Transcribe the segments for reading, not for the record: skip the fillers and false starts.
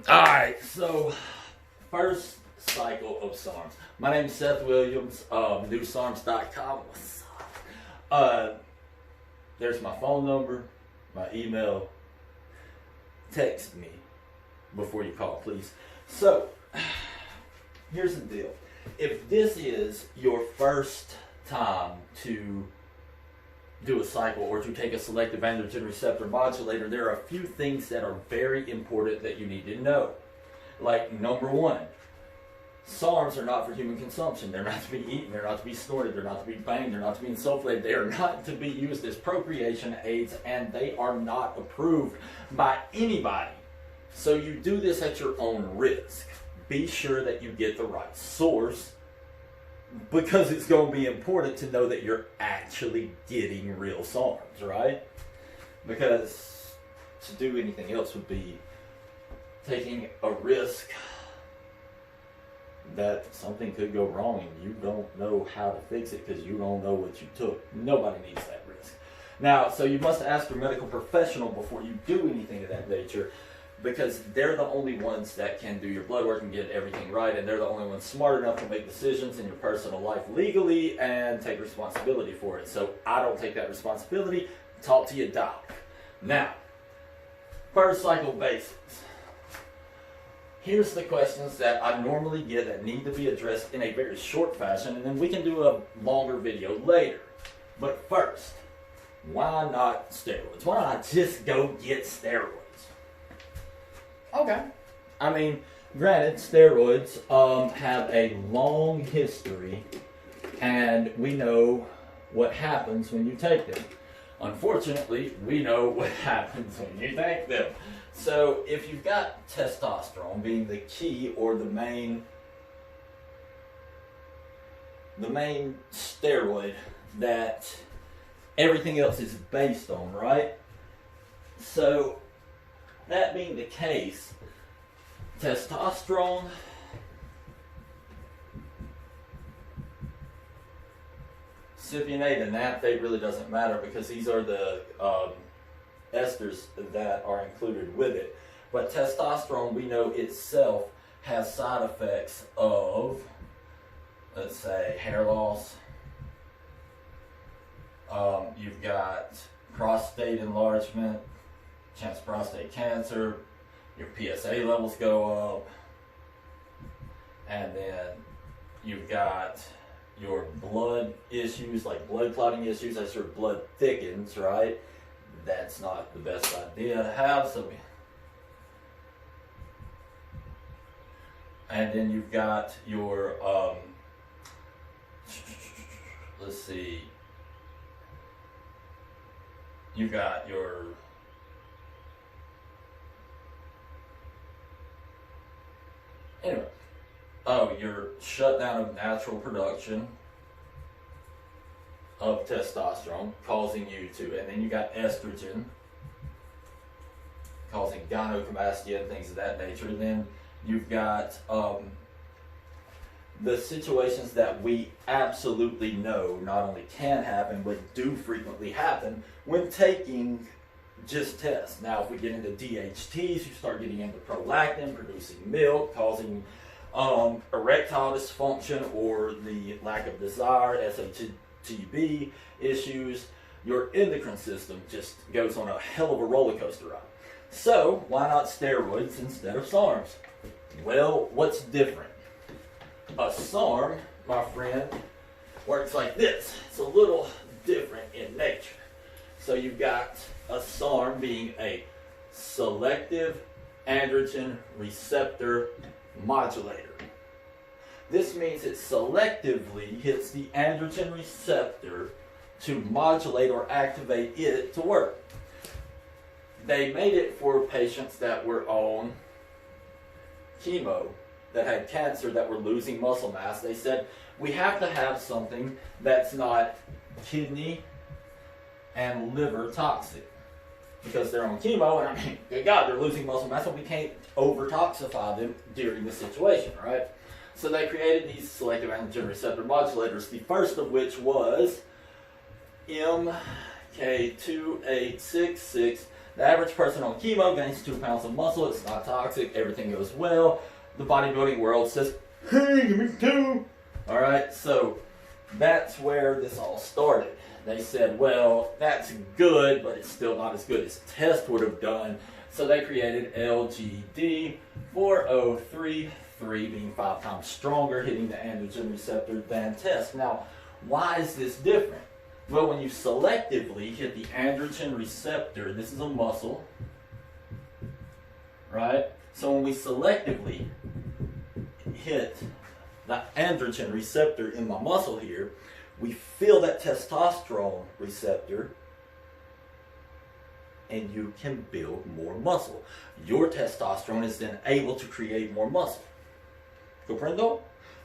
Alright, so first cycle of SARMs. My name's Seth Williams, newsarms.com. What's up? There's my phone number, my email. Text me before you call, please. So, here's the deal. If this is your first time to do a cycle or to take a selective androgen receptor modulator, there are a few things that are very important that you need to know. Like, number one, SARMs are not for human consumption. They're not to be eaten, they're not to be snorted, they're not to be banged, they're not to be insufflated, they are not to be used as procreation aids, and they are not approved by anybody. So you do this at your own risk. Be sure that you get the right source, because it's going to be important to know that you're actually getting real SARMs, right? Because to do anything else would be taking a risk that something could go wrong and you don't know how to fix it because you don't know what you took. Nobody needs that risk. Now, so you must ask your medical professional before you do anything of that nature, because they're the only ones that can do your blood work and get everything right, and they're the only ones smart enough to make decisions in your personal life legally and take responsibility for it. So I don't take that responsibility. Talk to your doc. Now, first cycle basics. Here's the questions that I normally get that need to be addressed in a very short fashion, and then we can do a longer video later. But first, why not steroids? Why not just go get steroids? Okay. I mean, granted, steroids have a long history, and we know what happens when you take them. Unfortunately, we know what happens when you take them. So, if you've got testosterone being the key or the main steroid that everything else is based on, right? So, that being the case, testosterone, cypionate, and naphthate really doesn't matter because these are the esters that are included with it. But testosterone, we know itself has side effects of, let's say, hair loss. You've got prostate enlargement, chance of prostate cancer, your PSA levels go up, and then you've got your blood issues, like blood clotting issues, as your blood thickens, right? That's not the best idea to have, and then you've got your, let's see, you've got your your shutdown of natural production of testosterone, causing you to, and then you got estrogen, causing gynecomastia and things of that nature. And then you've got the situations that we absolutely know not only can happen, but do frequently happen when taking just tests. Now, if we get into DHTs, you start getting into prolactin, producing milk, causing erectile dysfunction or the lack of desire, SHTB issues. Your endocrine system just goes on a hell of a roller coaster ride. So, why not steroids instead of SARMs? Well, what's different? A SARM, my friend, works like this. It's a little different in nature. So you've got a SARM being a selective androgen receptor modulator. This means it selectively hits the androgen receptor to modulate or activate it to work. They made it for patients that were on chemo, that had cancer, that were losing muscle mass. They said, we have to have something that's not kidney and liver toxic, because they're on chemo, and I mean, good God, they're losing muscle mass, and we can't over-toxify them during the situation, right? So they created these selective androgen receptor modulators, the first of which was MK2866 The average person on chemo gains 2 pounds of muscle. It's not toxic. Everything goes well. The bodybuilding world says, hey, give me 2. All right, so that's where this all started. They said, well, that's good, but it's still not as good as test would have done. So they created LGD 4033, being 5 times stronger, hitting the androgen receptor than test. Now, why is this different? Well, when you selectively hit the androgen receptor, this is a muscle, right? So when we selectively hit the androgen receptor in my muscle here, we feel that testosterone receptor, and you can build more muscle. Your testosterone is then able to create more muscle. Comprendo?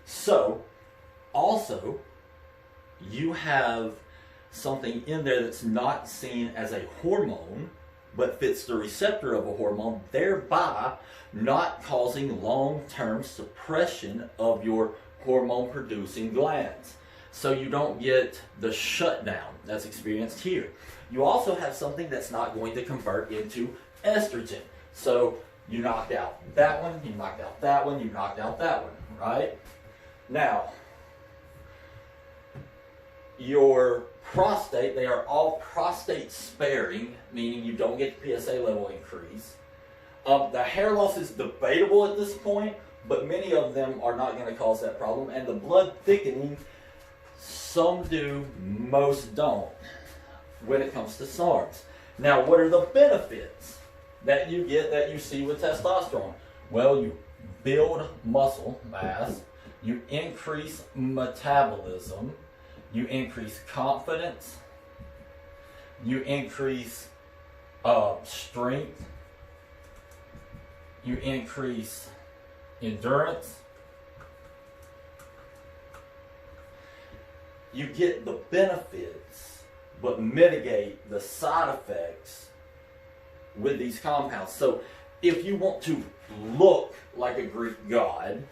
So, also, you have something in there that's not seen as a hormone, but fits the receptor of a hormone, thereby not causing long-term suppression of your hormone-producing glands. So you don't get the shutdown that's experienced here. You also have something that's not going to convert into estrogen. So you knocked out that one, you knocked out that one, you knocked out that one, right? Now, your prostate, they are all prostate sparing, meaning you don't get the PSA level increase. The hair loss is debatable at this point, but many of them are not going to cause that problem. And the blood thickening, some do, most don't, when it comes to SARMs. Now, what are the benefits that you get, that you see with testosterone? Well, you build muscle mass, you increase metabolism, you increase confidence, you increase strength, you increase endurance. You get the benefits, but mitigate the side effects with these compounds. So if you want to look like a Greek god,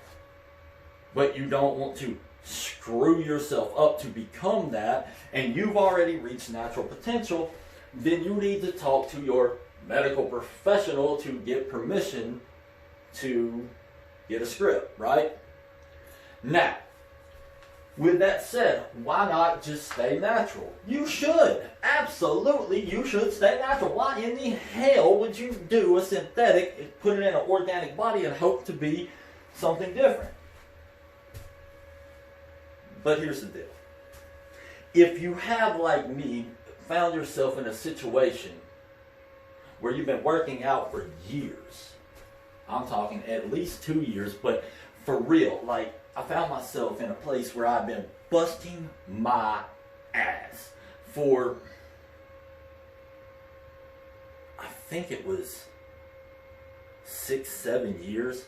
but you don't want to screw yourself up to become that, and you've already reached natural potential, then you need to talk to your medical professional to get permission to get a script, right? Now, with that said, why not just stay natural? You should. Absolutely, you should stay natural. Why in the hell would you do a synthetic, put it in an organic body and hope to be something different? But here's the deal. If you have, like me, found yourself in a situation where you've been working out for years, I'm talking at least 2 years, but for real, like, I found myself in a place where I've been busting my ass for, I think it was 6, 7 years,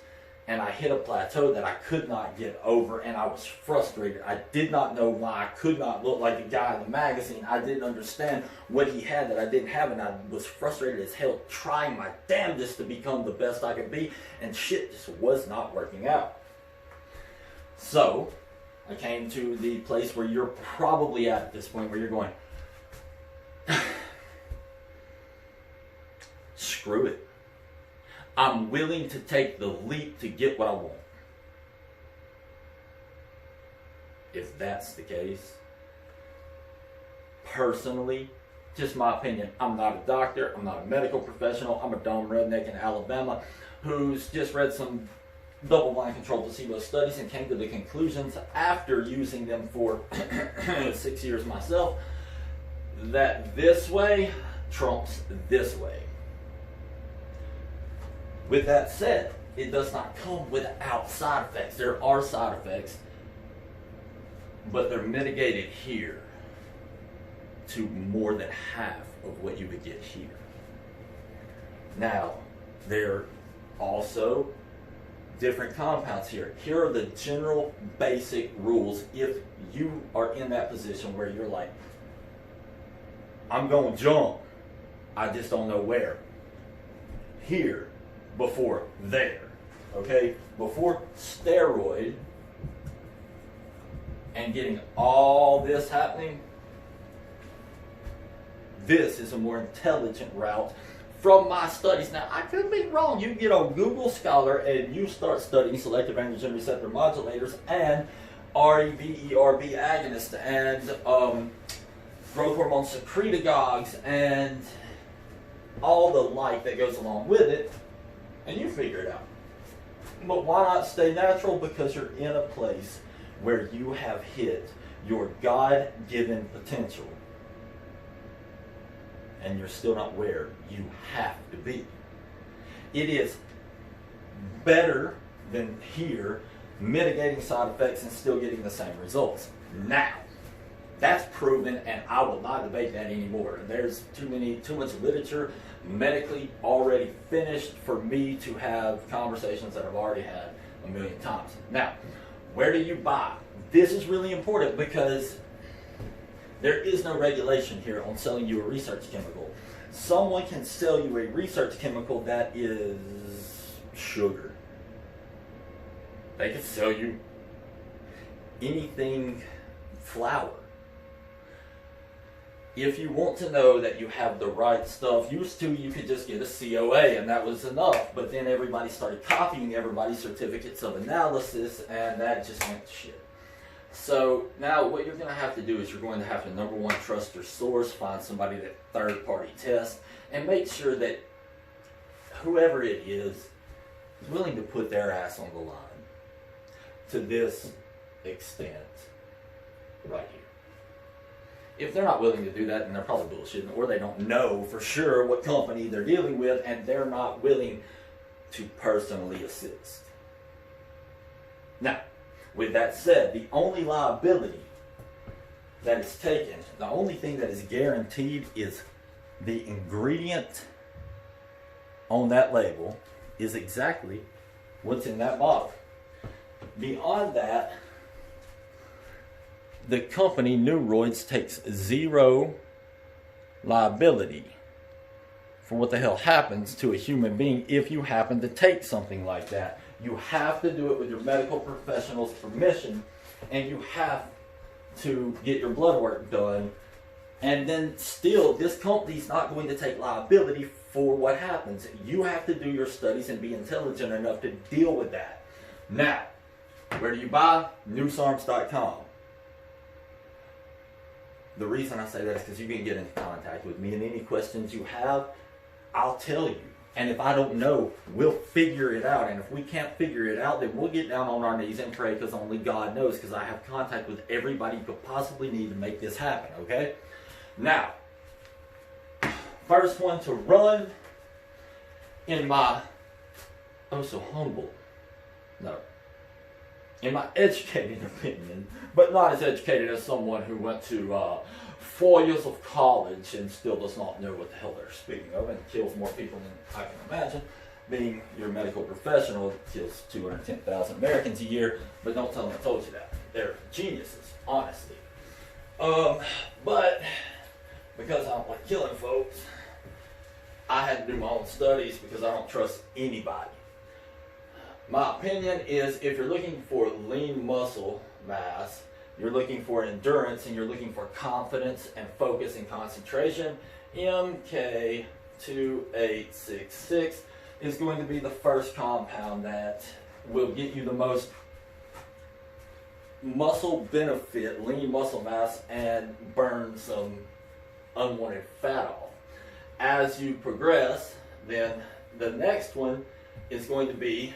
and I hit a plateau that I could not get over, and I was frustrated. I did not know why I could not look like the guy in the magazine. I didn't understand what he had that I didn't have, and I was frustrated as hell, trying my damnedest to become the best I could be, and shit just was not working out. So, I came to the place where you're probably at this point, where you're going, screw it. I'm willing to take the leap to get what I want. If that's the case, personally, just my opinion, I'm not a doctor, I'm not a medical professional, I'm a dumb redneck in Alabama who's just read some double-blind controlled placebo studies and came to the conclusions after using them for 6 years myself that this way trumps this way. With that said, it does not come without side effects. There are side effects, but they're mitigated here to more than half of what you would get here. Now, there are also different compounds here. Here are the general basic rules if you are in that position where you're like, I'm going to jump, I just don't know where. Here, before there, okay? Before steroid and getting all this happening, this is a more intelligent route from my studies, now I could be wrong, you get on Google Scholar and you start studying selective androgen receptor modulators and REBERB agonists and growth hormone secretagogues and all the like that goes along with it, and you figure it out. But why not stay natural? Because you're in a place where you have hit your God-given potential and you're still not where you have to be. It is better than here mitigating side effects and still getting the same results. Now, that's proven, and I will not debate that anymore. There's too much literature medically already finished for me to have conversations that I've already had a million times. Now, where do you buy? This is really important because there is no regulation here on selling you a research chemical. Someone can sell you a research chemical that is sugar. They can sell you anything flour. If you want to know that you have the right stuff, used to you could just get a COA and that was enough. But then everybody started copying everybody's certificates of analysis and that just went to shit. So now what you're going to have to do is you're going to have to, number one, trust your source, find somebody that third-party tests, and make sure that whoever it is willing to put their ass on the line to this extent right here. If they're not willing to do that, then they're probably bullshitting, or they don't know for sure what company they're dealing with, and they're not willing to personally assist. Now, with that said, the only liability that is taken, the only thing that is guaranteed is the ingredient on that label is exactly what's in that bottle. Beyond that, the company Neuroids takes zero liability for what the hell happens to a human being if you happen to take something like that. You have to do it with your medical professional's permission, and you have to get your blood work done. And then still, this company's not going to take liability for what happens. You have to do your studies and be intelligent enough to deal with that. Now, where do you buy? newsarms.com. The reason I say that is because you can get in contact with me, and any questions you have, I'll tell you. And if I don't know, we'll figure it out. And if we can't figure it out, then we'll get down on our knees and pray, because only God knows, because I have contact with everybody you could possibly need to make this happen, okay? Now, first one to run in my, oh so humble, no, in my educated opinion, but not as educated as someone who went to 4 years of college and still does not know what the hell they're speaking of and kills more people than I can imagine. Being your medical professional, it kills 210,000 Americans a year, but don't tell them I told you that. They're geniuses, honestly. But because I don't like killing folks, I had to do my own studies because I don't trust anybody. My opinion is, if you're looking for lean muscle mass, you're looking for endurance, and you're looking for confidence and focus and concentration, MK2866 is going to be the first compound that will get you the most muscle benefit, lean muscle mass, and burn some unwanted fat off. As you progress, then the next one is going to be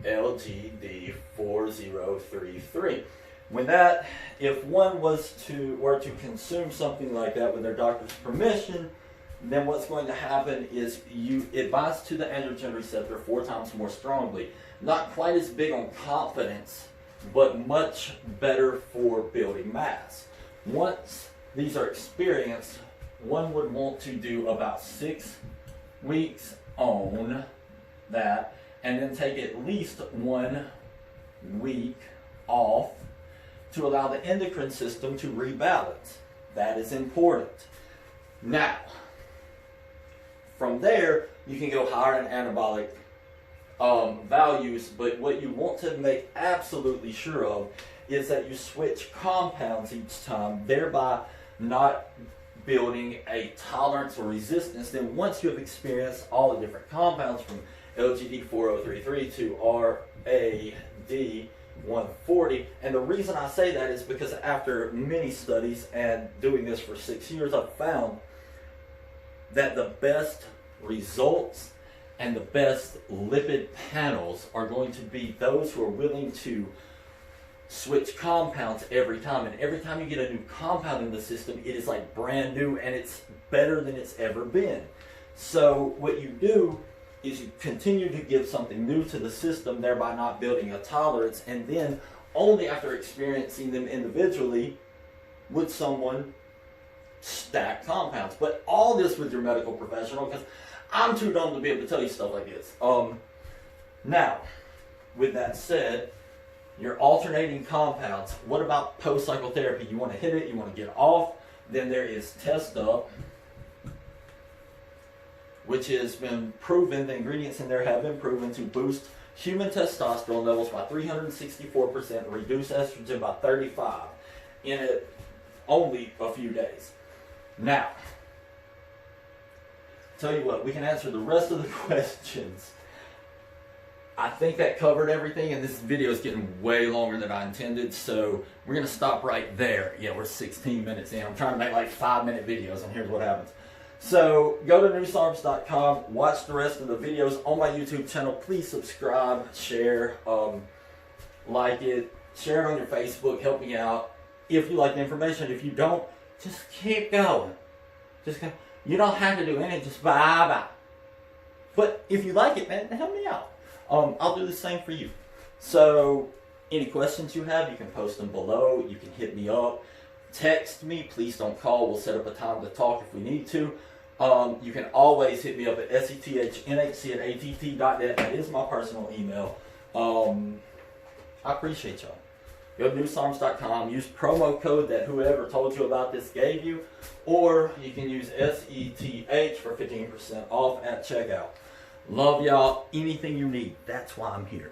LGD4033. When that, if one were to consume something like that with their doctor's permission, then what's going to happen is it binds to the androgen receptor 4 times more strongly. Not quite as big on confidence, but much better for building mass. Once these are experienced, one would want to do about 6 weeks on that, and then take at least 1 week off to allow the endocrine system to rebalance. That is important. Now, from there, you can go higher in anabolic values, but what you want to make absolutely sure of is that you switch compounds each time, thereby not building a tolerance or resistance, then once you have experienced all the different compounds from LGD 4033 to RAD 140, and the reason I say that is because after many studies and doing this for 6 years, I've found that the best results and the best lipid panels are going to be those who are willing to switch compounds every time. And every time you get a new compound in the system, it is like brand new and it's better than it's ever been. So what you do is you continue to give something new to the system, thereby not building a tolerance, and then only after experiencing them individually would someone stack compounds. But all this with your medical professional, because I'm too dumb to be able to tell you stuff like this. Now, with that said, you're alternating compounds. What about post-cycle therapy? You want to hit it, you want to get off. Then there is test up, which has been proven, the ingredients in there have been proven to boost human testosterone levels by 364%, reduce estrogen by 35% in only a few days. Now, tell you what, we can answer the rest of the questions. I think that covered everything, and this video is getting way longer than I intended, so we're going to stop right there. Yeah, we're 16 minutes in. I'm trying to make like 5-minute videos, and here's what happens. So go to newsarms.com, watch the rest of the videos on my YouTube channel. Please subscribe, share, like it, share it on your Facebook, help me out. If you like the information, if you don't, just keep going. Just go. You don't have to do anything, just bye-bye. But if you like it, man, help me out. I'll do the same for you. So any questions you have, you can post them below. You can hit me up. Text me. Please don't call. We'll set up a time to talk if we need to. You can always hit me up at sethnhc@att.net. That is my personal email. I appreciate y'all. Go to newsarms.com. Use promo code that whoever told you about this gave you. Or you can use SETH for 15% off at checkout. Love y'all. Anything you need. That's why I'm here.